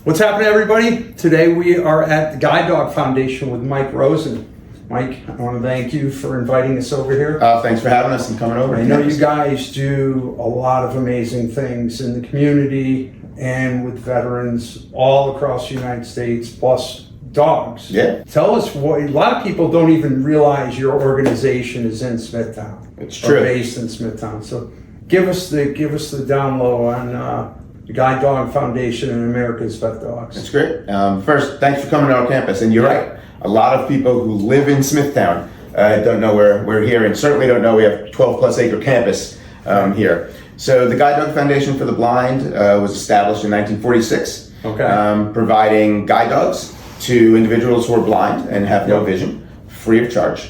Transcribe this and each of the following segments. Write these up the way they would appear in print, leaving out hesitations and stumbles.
What's happening, everybody? Today we are at the Guide Dog Foundation with Mike Rosen. Mike, I want to thank you for inviting us over here. Thanks for having us and coming over. I know you guys do a lot of amazing things in the community and with veterans all across the United States, plus dogs. Yeah. Tell us what, a lot of people don't even realize your organization is in Smithtown. It's true. Or based in Smithtown. So give us the down low on the Guide Dog Foundation and America's VetDogs. That's great. First, thanks for coming to our campus. And you're right, a lot of people who live in Smithtown don't know we're here, and certainly don't know we have 12 plus acre campus here. So the Guide Dog Foundation for the Blind was established in 1946, providing guide dogs to individuals who are blind and have no vision, free of charge.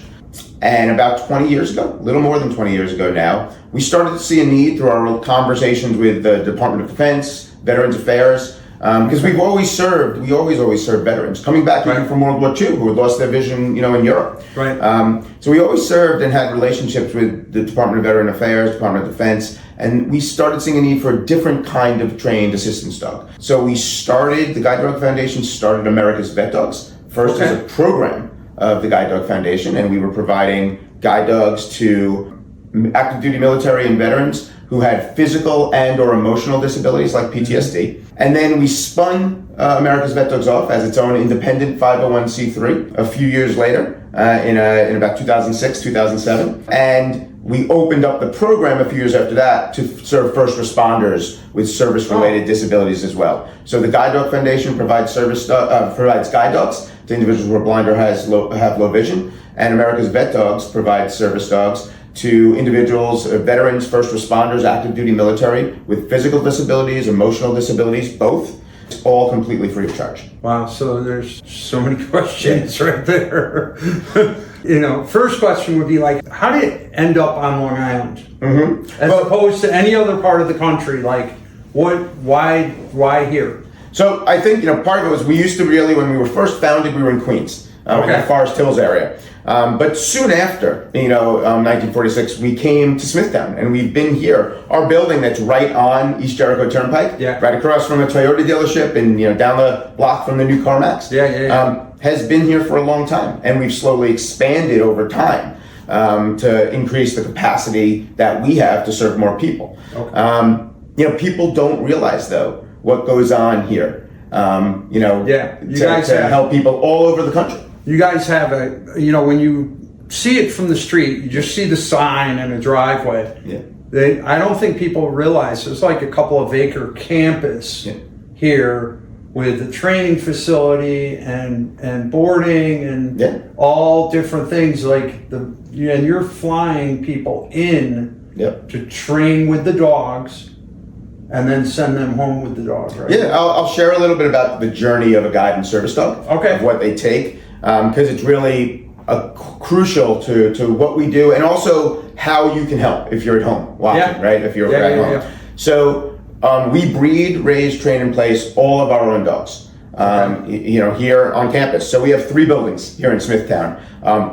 And about 20 years ago, a little more than 20 years ago now, we started to see a need through our conversations with the Department of Defense, Veterans Affairs, because we always served veterans coming back even from World War II who had lost their vision, in Europe. Right. So we always served and had relationships with the Department of Veteran Affairs, Department of Defense, and we started seeing a need for a different kind of trained assistance dog. So the Guide Dog Foundation started America's VetDogs, first as a program of the Guide Dog Foundation, and we were providing guide dogs to active duty military and veterans who had physical and or emotional disabilities like PTSD. And then we spun America's VetDogs off as its own independent 501c3 a few years later, in about 2006, 2007. And we opened up the program a few years after that to serve first responders with service-related disabilities as well. So the Guide Dog Foundation provides guide dogs to individuals who are blind or have low vision, and America's VetDogs provides service dogs to individuals, veterans, first responders, active duty military with physical disabilities, emotional disabilities, both. It's all completely free of charge. Wow, so there's so many questions right there. First question would be like, how did it end up on Long Island? As opposed to any other part of the country? Like, why here? So I think, part of it was we used to when we were first founded, we were in Queens, in the Forest Hills area. But soon after, 1946, we came to Smithtown, and we've been here. Our building that's right on East Jericho Turnpike, right across from a Toyota dealership, and down the block from the new CarMax, has been here for a long time, and we've slowly expanded over time to increase the capacity that we have to serve more people. People don't realize though what goes on here. To help people all over the country. You guys have when you see it from the street, you just see the sign and a driveway. I don't think people realize there's like a couple of acre campus here with a training facility and boarding and all different things and you're flying people in to train with the dogs and then send them home with the dog, right? Yeah, I'll share a little bit about the journey of a guide and service dog, of what they take. Because it's really crucial to what we do, and also how you can help if you're at home watching, right? If you're at home. So we breed, raise, train, and place all of our own dogs. Here on campus. So we have 3 buildings here in Smithtown.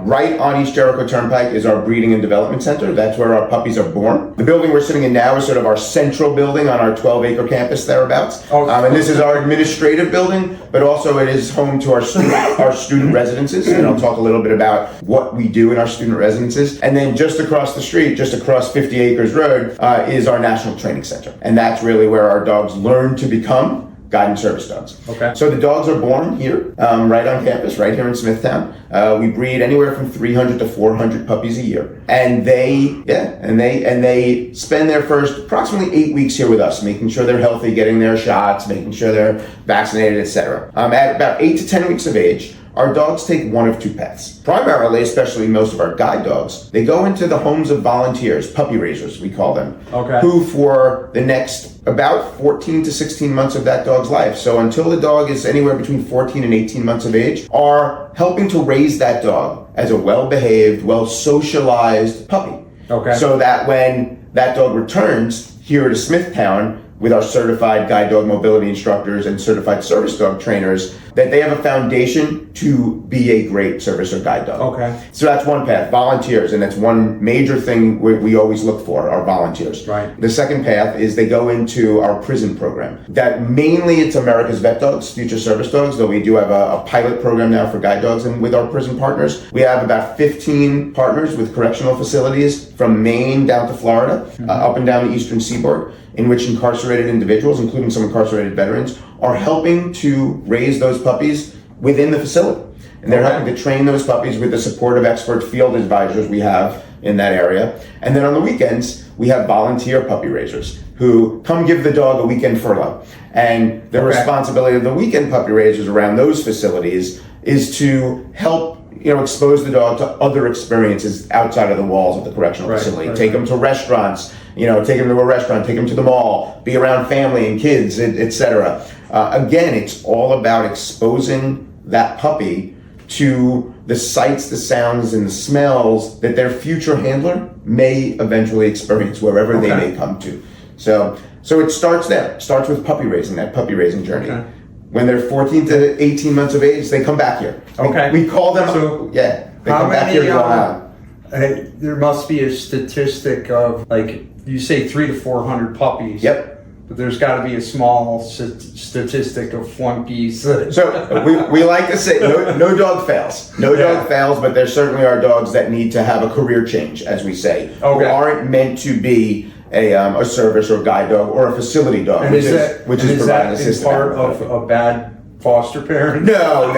Right on East Jericho Turnpike is our breeding and development center. That's where our puppies are born. The building we're sitting in now is sort of our central building on our 12-acre campus thereabouts. And this is our administrative building, but also it is home to our student residences. And I'll talk a little bit about what we do in our student residences. And then just across the street, just across 50 Acres Road, is our National Training Center. And that's really where our dogs learn to become guide and service dogs. So the dogs are born here, right on campus, right here in Smithtown. We breed anywhere from 300 to 400 puppies a year, and they spend their first approximately 8 weeks here with us, making sure they're healthy, getting their shots, making sure they're vaccinated, etc. At about 8 to 10 weeks of age, our dogs take one of 2 paths. Primarily, especially most of our guide dogs, they go into the homes of volunteers, puppy raisers, we call them, who for the next about 14 to 16 months of that dog's life, so until the dog is anywhere between 14 and 18 months of age, are helping to raise that dog as a well-behaved, well-socialized puppy. So that when that dog returns here to Smithtown, with our certified guide dog mobility instructors and certified service dog trainers, that they have a foundation to be a great service or guide dog. Okay. So that's one path, volunteers, and that's one major thing we always look for, are volunteers. Right. The second path is they go into our prison program. That mainly it's America's VetDogs, future service dogs, though we do have a pilot program now for guide dogs and with our prison partners. We have about 15 partners with correctional facilities from Maine down to Florida, up and down the eastern seaboard, in which incarcerated individuals, including some incarcerated veterans, are helping to raise those puppies within the facility. And they're helping to train those puppies with the support of expert field advisors we have in that area. And then on the weekends, we have volunteer puppy raisers who come give the dog a weekend furlough. And the responsibility of the weekend puppy raisers around those facilities is to help expose the dog to other experiences outside of the walls of the correctional facility. Take them to restaurants, take them to a restaurant, take them to the mall, be around family and kids, etc. Again, it's all about exposing that puppy to the sights, the sounds, and the smells that their future handler may eventually experience wherever they may come to. So it starts there. It starts with puppy raising, that puppy raising journey. When they're 14 to 18 months of age, they come back here. We call them, they come back here to go out. There must be a statistic of, like, you say 300 to 400 puppies. Yep. But there's got to be a small statistic of flunkies. So we like to say no dog fails. No dog fails, but there certainly are dogs that need to have a career change, as we say, who aren't meant to be a service or guide dog or a facility dog, and which is providing assistance. Part of a bad foster parent? No,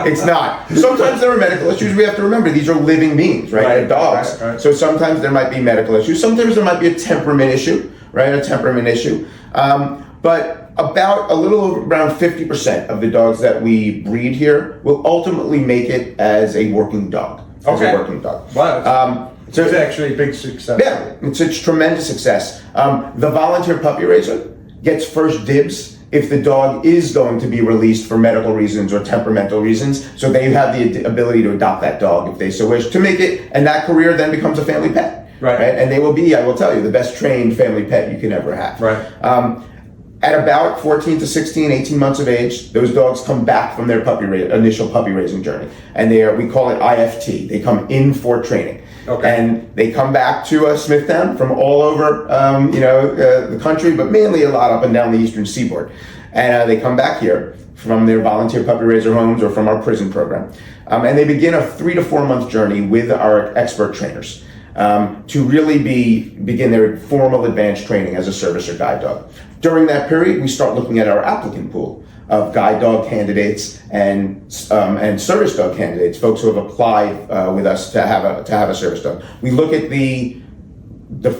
it's not. Sometimes there are medical issues. We have to remember these are living beings, right? They're dogs. So sometimes there might be medical issues. Sometimes there might be a temperament issue, right? A temperament issue. But about a little around 50% of the dogs that we breed here will ultimately make it as a working dog. Wow. So it's actually a big success. Yeah, it's a tremendous success. The volunteer puppy raiser gets first dibs if the dog is going to be released for medical reasons or temperamental reasons. So they have the ability to adopt that dog if they so wish to make it, and that career then becomes a family pet. Right. And they will be, I will tell you, the best trained family pet you can ever have. Right. At about 14 to 16, 18 months of age, those dogs come back from their initial puppy raising journey. And we call it IFT. They come in for training. And they come back to Smithtown from all over the country, but mainly a lot up and down the eastern seaboard. And they come back here from their volunteer puppy raiser homes or from our prison program. And they begin a 3 to 4 month journey with our expert trainers to really begin their formal advanced training as a service or guide dog. During that period, we start looking at our applicant pool of guide dog candidates and service dog candidates, folks who have applied with us to have a service dog. We look at the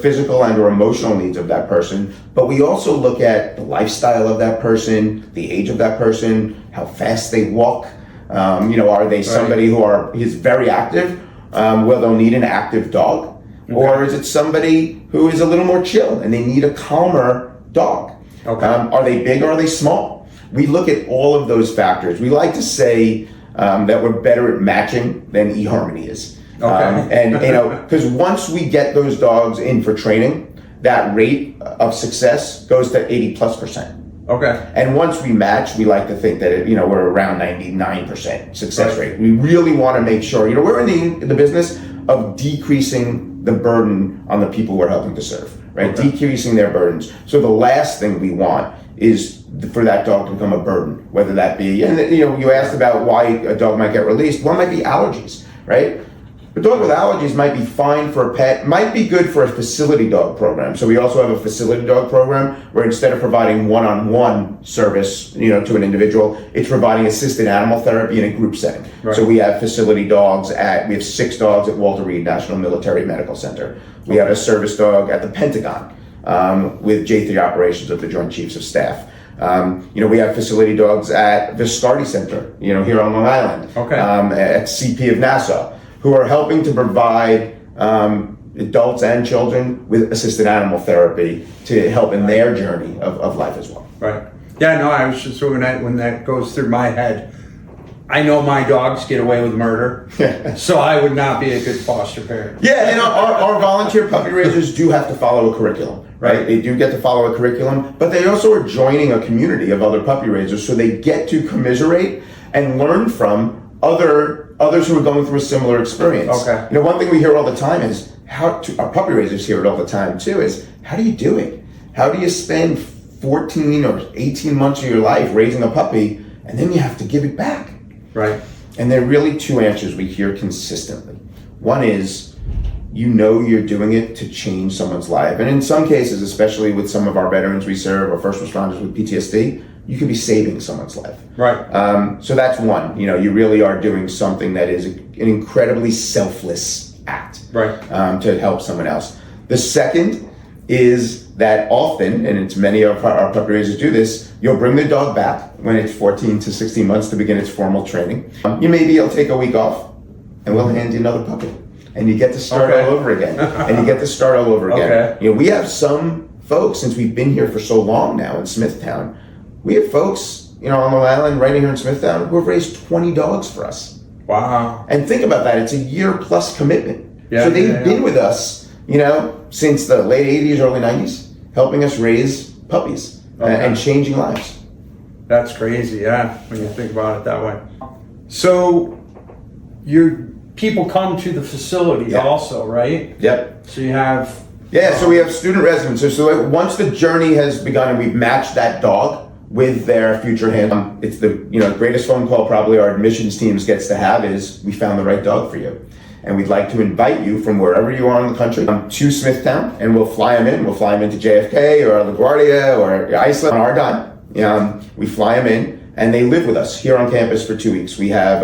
physical and or emotional needs of that person, but we also look at the lifestyle of that person, the age of that person, how fast they walk. Are they somebody who is very active? They'll need an active dog, or is it somebody who is a little more chill and they need a calmer dog? Are they big or are they small? We look at all of those factors. We like to say that we're better at matching than eHarmony is. Because once we get those dogs in for training, that rate of success goes to 80+%. And once we match, we like to think that we're around 99% success rate. We really want to make sure, we're in the business of decreasing the burden on the people we're helping to serve, right? Decreasing their burdens. So the last thing we want is for that dog to become a burden, whether that be, and you asked about why a dog might get released. One might be allergies, right? A dog with allergies might be fine for a pet, might be good for a facility dog program. So we also have a facility dog program where instead of providing one-on-one service, to an individual, it's providing assisted animal therapy in a group setting. So we have facility dogs we have 6 dogs at Walter Reed National Military Medical Center. We have a service dog at the Pentagon with J3 Operations of the Joint Chiefs of Staff. We have facility dogs at Viscardi Center, here on Long Island, at CP of Nassau, who are helping to provide adults and children with assisted animal therapy to help in their journey of life as well. Right. Yeah, no, I was just when that goes through my head, I know my dogs get away with murder, so I would not be a good foster parent. Yeah, and our volunteer puppy raisers do have to follow a curriculum, right? They do get to follow a curriculum, but they also are joining a community of other puppy raisers, so they get to commiserate and learn from others who are going through a similar experience. Okay. You know, one thing we hear all the time is our puppy raisers hear it all the time too, is how do you do it? How do you spend 14 or 18 months of your life raising a puppy and then you have to give it back? Right. And there are really two answers we hear consistently. One is, you know you're doing it to change someone's life. And in some cases, especially with some of our veterans we serve or first responders with PTSD, you could be saving someone's life. Right. So that's one. You know, you really are doing something that is an incredibly selfless act. Right. To help someone else. The second is that often, and it's many of our puppy raisers do this, you'll bring the dog back when it's 14 to 16 months to begin its formal training. You maybe you'll take a week off and we'll hand you another puppy. And you get to start all over again. And you get to start all over again. Okay. You know, we have some folks, since we've been here for so long now in Smithtown, we have folks, you know, on Long Island, right here in Smithtown, who have raised 20 dogs for us. Wow. And think about that, it's a year plus commitment. Yeah, so they've been with us, you know, since the late 80s, early 90s, helping us raise puppies and changing lives. That's crazy, yeah, when you think about it that way. So your people come to the facility also, right? Yep. So you have... Yeah, so we have student residents. So once the journey has begun and we've matched that dog with their future handler, it's the greatest phone call probably our admissions teams gets to have is, we found the right dog for you. And we'd like to invite you from wherever you are in the country to Smithtown, and we'll fly them in. We'll fly them into JFK or LaGuardia or Iceland on our dime. We fly them in, and they live with us here on campus for 2 weeks. We have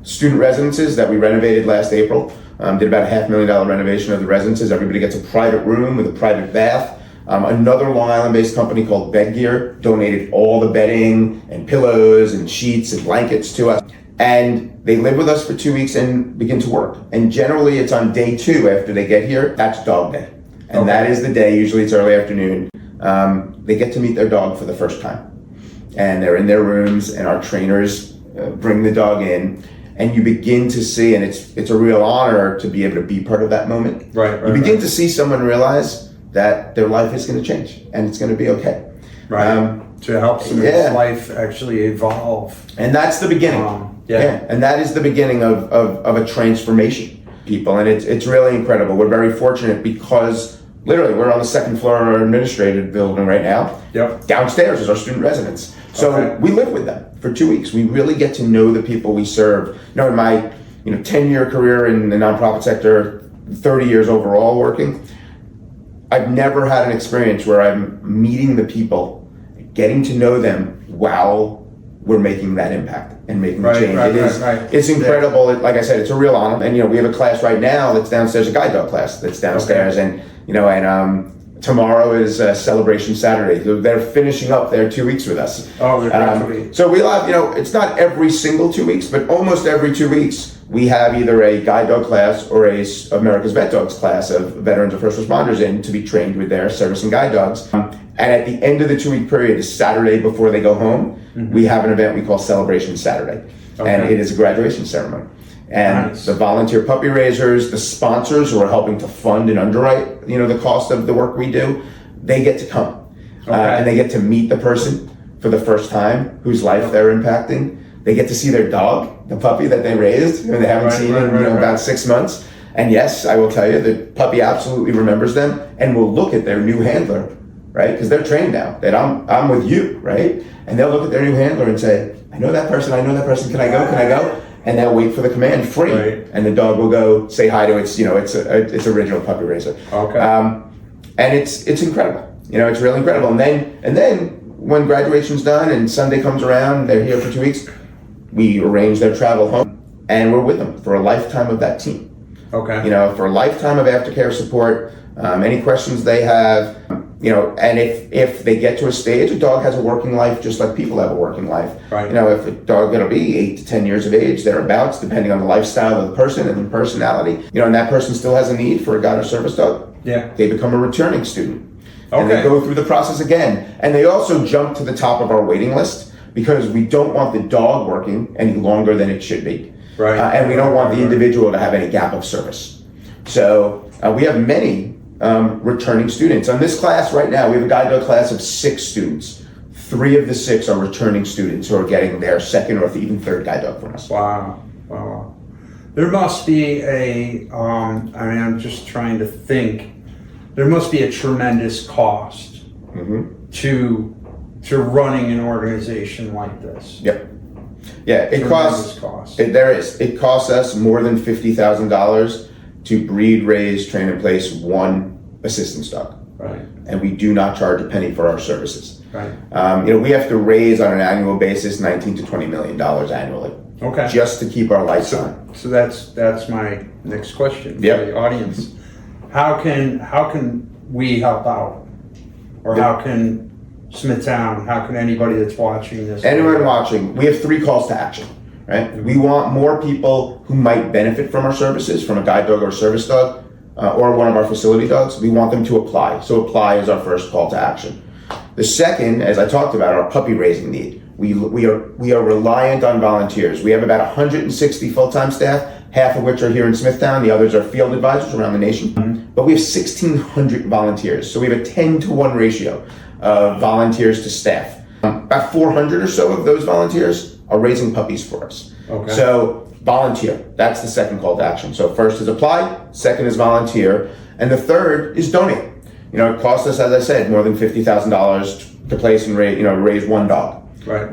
student residences that we renovated last April. Did about a $500,000 renovation of the residences. Everybody gets a private room with a private bath. Another Long Island-based company called Bedgear donated all the bedding and pillows and sheets and blankets to us. And they live with us for 2 weeks and begin to work. And generally it's on day 2 after they get here, that's dog day. And that is the day, usually it's early afternoon, they get to meet their dog for the first time. And they're in their rooms and our trainers bring the dog in. And you begin to see, and it's a real honor to be able to be part of that moment. Right. You begin to see someone realize that their life is going to change and it's going to be okay. Right. To help someone's life actually evolve. And that's the beginning. And that is the beginning of a transformation, people. And it's really incredible. We're very fortunate because literally we're on the second floor of our administrative building right now. Yep. Downstairs is our student residence. So we live with them for 2 weeks. We really get to know the people we serve. You know, in my 10-year career in the nonprofit sector, 30 years overall working, I've never had an experience where I'm meeting the people, getting to know them while we're making that impact and making the change. It's incredible. Like I said, it's a real honor. And we have a class right now that's downstairs, a guide dog class that's downstairs, and tomorrow is Celebration Saturday. So they're finishing up their 2 weeks with us. Oh, they're graduating. So we'll have, it's not every single 2 weeks, but almost every 2 weeks we have either a guide dog class or a America's VetDogs class of veterans or first responders in to be trained with their service and guide dogs. And at the end of the 2 week period, the Saturday before they go home, we have an event we call Celebration Saturday. And it is a graduation ceremony. And the volunteer puppy raisers, the sponsors who are helping to fund and underwrite, the cost of the work we do, they get to come. And they get to meet the person for the first time whose life they're impacting. They get to see their dog, the puppy that they raised, and they haven't seen in about 6 months. And yes, I will tell you, the puppy absolutely remembers them and will look at their new handler, right? Because they're trained now that I'm with you, right? And they'll look at their new handler and say, I know that person, can I go? And they'll wait for the command free. And the dog will go say hi to its original puppy raiser. And it's incredible. It's really incredible. And then when graduation's done and Sunday comes around, they're here for 2 weeks, we arrange their travel home and we're with them for a lifetime of that team. For a lifetime of aftercare support, any questions they have, and if they get to a stage, a dog has a working life just like people have a working life. If a dog will be 8 to 10 years of age, thereabouts, depending on the lifestyle of the person and the personality, and that person still has a need for a guide or service dog, they become a returning student. And they go through the process again. And they also jump to the top of our waiting list because we don't want the dog working any longer than it should be. And we don't want the individual to have any gap of service. So we have many returning students. On this class right now, we have a guide dog class of 6 students. 3 of the 6 are returning students who are getting their second or even third guide dog from us. Wow. There must be I'm just trying to think. There must be a tremendous cost to running an organization like this. Yep. Yeah, it costs. It costs us more than $50,000 to breed, raise, train, and place one assistance dog. Right. And we do not charge a penny for our services. Right. We have to raise on an annual basis $19 to $20 million annually. Okay. Just to keep our lights on. So that's my next question for the audience. How can we help out, or how can Smithtown? How can anybody that's watching this? Anyone watching, we have 3 calls to action. Right. We want more people who might benefit from our services, from a guide dog or a service dog, or one of our facility dogs. We want them to apply. So apply is our first call to action. The second, as I talked about, our puppy raising need. We are reliant on volunteers. We have about 160 full-time staff, half of which are here in Smithtown. The others are field advisors around the nation. But we have 1,600 volunteers. So we have a 10-to-1 ratio of volunteers to staff. About 400 or so of those volunteers are raising puppies for us. Okay. So volunteer, that's the second call to action. So first is apply, second is volunteer, and the third is donate. It costs us, as I said, more than $50,000 to place and raise one dog. Right.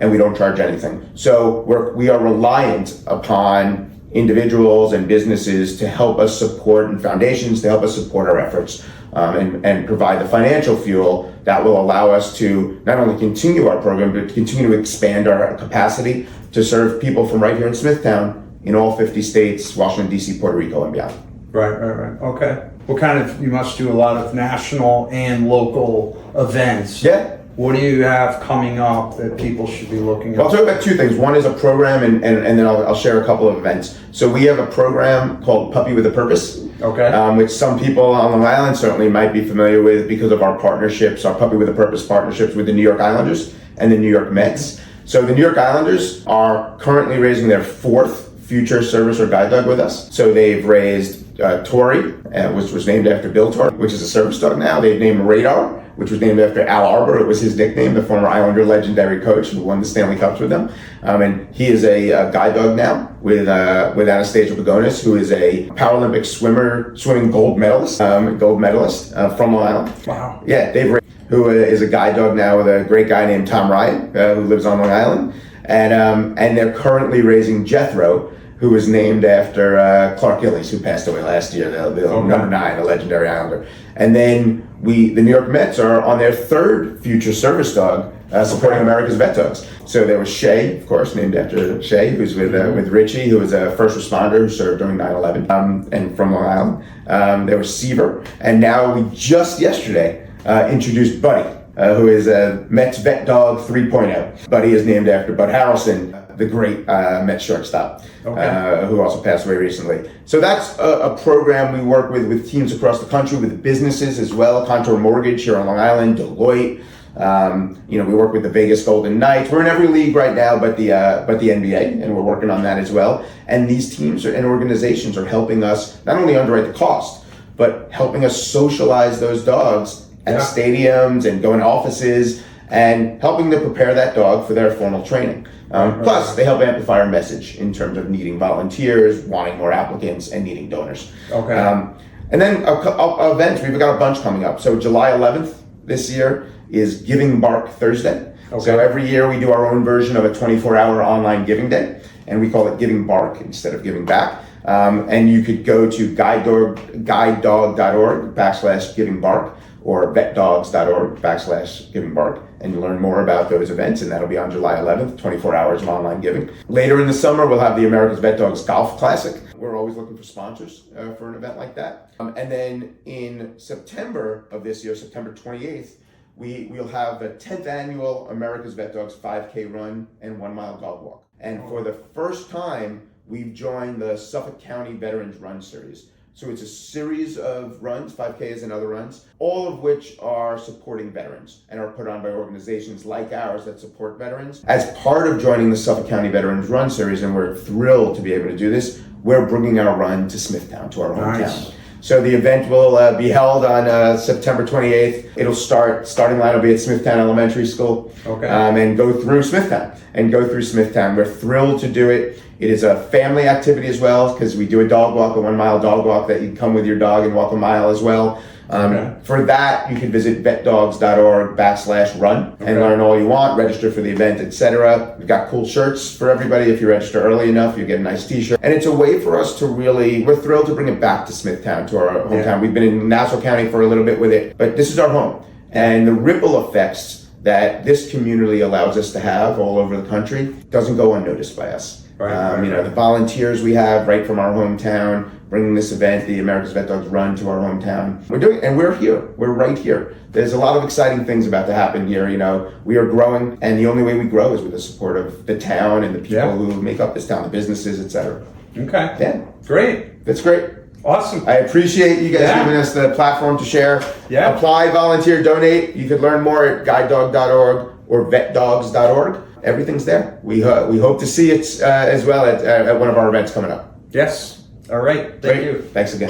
And we don't charge anything. So we are reliant upon individuals and businesses to help us support, and foundations to help us support our efforts, and provide the financial fuel that will allow us to not only continue our program, but to continue to expand our capacity to serve people from right here in Smithtown in all 50 states, Washington, D.C., Puerto Rico, and beyond. Right. Okay. You must do a lot of national and local events. Yeah. What do you have coming up that people should be looking at? Well, I'll talk about 2 things. One is a program, and then I'll share a couple of events. So we have a program called Puppy with a Purpose, which some people on Long Island certainly might be familiar with because of our partnerships, our Puppy with a Purpose partnerships with the New York Islanders and the New York Mets. So the New York Islanders are currently raising their 4th future service or guide dog with us. So they've raised Tori, which was named after Bill Tori, which is a service dog now. They've named Radar, which was named after Al Arbor. It was his nickname, the former Islander legendary coach who won the Stanley Cups with them. And he is a guide dog now with Anastasia Pagonis, who is a Paralympic swimming gold medalist from Long Island. Wow. Yeah, who is a guide dog now with a great guy named Tom Ryan, who lives on Long Island. And they're currently raising Jethro, who was named after Clark Gillies, who passed away last year, the number 9, the legendary Islander. And then the New York Mets are on their 3rd future service dog, supporting America's VetDogs. So there was Shay, of course, named after Shay, who's with Richie, who was a first responder who served during 9/11, and from Long Island. There was Seaver, and now we just yesterday introduced Buddy, who is a Mets vet dog 3.0. Buddy is named after Bud Harrelson, the great Mets shortstop, who also passed away recently. So that's a program we work with teams across the country, with businesses as well. Contour Mortgage here on Long Island, Deloitte. We work with the Vegas Golden Knights. We're in every league right now, but the NBA, and we're working on that as well. And these teams and organizations are helping us not only underwrite the cost, but helping us socialize those dogs at stadiums and go in offices, and helping to prepare that dog for their formal training. Plus, they help amplify our message in terms of needing volunteers, wanting more applicants, and needing donors. And then events, we've got a bunch coming up. So July 11th this year is Giving Bark Thursday. So every year we do our own version of a 24-hour online giving day, and we call it Giving Bark instead of Giving Back. And you could go to guidedog.org/Giving Bark, or VetDogs.org/Giving Bark, and learn more about those events, and that'll be on July 11th, 24 hours of online giving. Later in the summer, we'll have the America's VetDogs Golf Classic. We're always looking for sponsors for an event like that. And then in September of this year, September 28th, we'll have the 10th annual America's VetDogs 5K run and 1 mile dog walk. And for the first time, we've joined the Suffolk County Veterans Run Series. So it's a series of runs, 5Ks and other runs, all of which are supporting veterans and are put on by organizations like ours that support veterans. As part of joining the Suffolk County Veterans Run Series, and we're thrilled to be able to do this, we're bringing our run to Smithtown, to our hometown. So the event will be held on September 28th. Starting line will be at Smithtown Elementary School. Okay. And go through Smithtown. We're thrilled to do it. It is a family activity as well, because we do a dog walk, a 1 mile dog walk that you come with your dog and walk a mile as well. For that, you can visit vetdogs.org/run and learn all you want, register for the event, etc. We've got cool shirts for everybody. If you register early enough, you get a nice t-shirt. And it's a way for us to we're thrilled to bring it back to Smithtown, to our hometown. Yeah. We've been in Nassau County for a little bit with it, but this is our home. And the ripple effects that this community allows us to have all over the country doesn't go unnoticed by us. The volunteers we have right from our hometown, bringing this event, the America's Vet Dogs Run, to our hometown. We're doing it, and we're here. We're right here. There's a lot of exciting things about to happen here. We are growing, and the only way we grow is with the support of the town and the people who make up this town, the businesses, etc. Okay. Yeah. Great. That's great. Awesome. I appreciate you guys giving us the platform to share. Yeah. Apply, volunteer, donate. You could learn more at guidedog.org or vetdogs.org. Everything's there. We hope to see it as well at one of our events coming up. Yes. All right. Thank you. Thanks again.